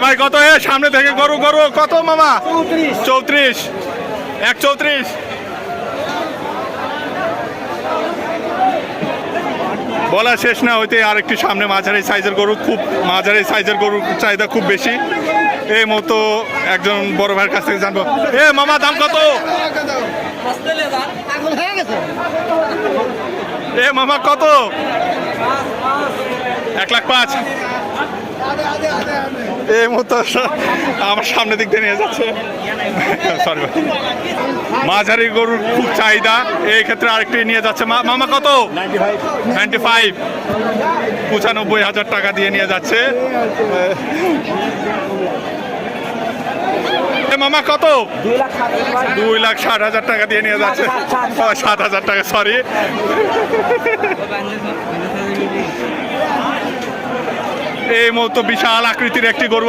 ভাই কত? সামনে থেকে গরু গরু কত মামা? 34, 134। বলা শেষ না হইতে আরেকটি সামনে মাঝারি সাইজের গরু, খুব মাঝারি সাইজের গরুর চাহিদা খুব বেশি। এই মতো একজন বড় ভাইয়ের কাছ থেকে জানবো। মামা দাম কত? মামা কত? 1,05,000। এই মতো আমার সামনের দিক দিয়ে নিয়ে যাচ্ছে। সরি ভাই, মাঝারি গরুর খুব চাহিদা, এই ক্ষেত্রে আরেকটি নিয়ে যাচ্ছে। মামা কত? 95, 95,000 টাকা দিয়ে নিয়ে যাচ্ছে। মামা কত? 2,60,000 টাকা দিয়ে নিয়ে যাচ্ছে। 7,000 টাকা, সরি। এই মতো বিশাল আকৃতির একটি গরু।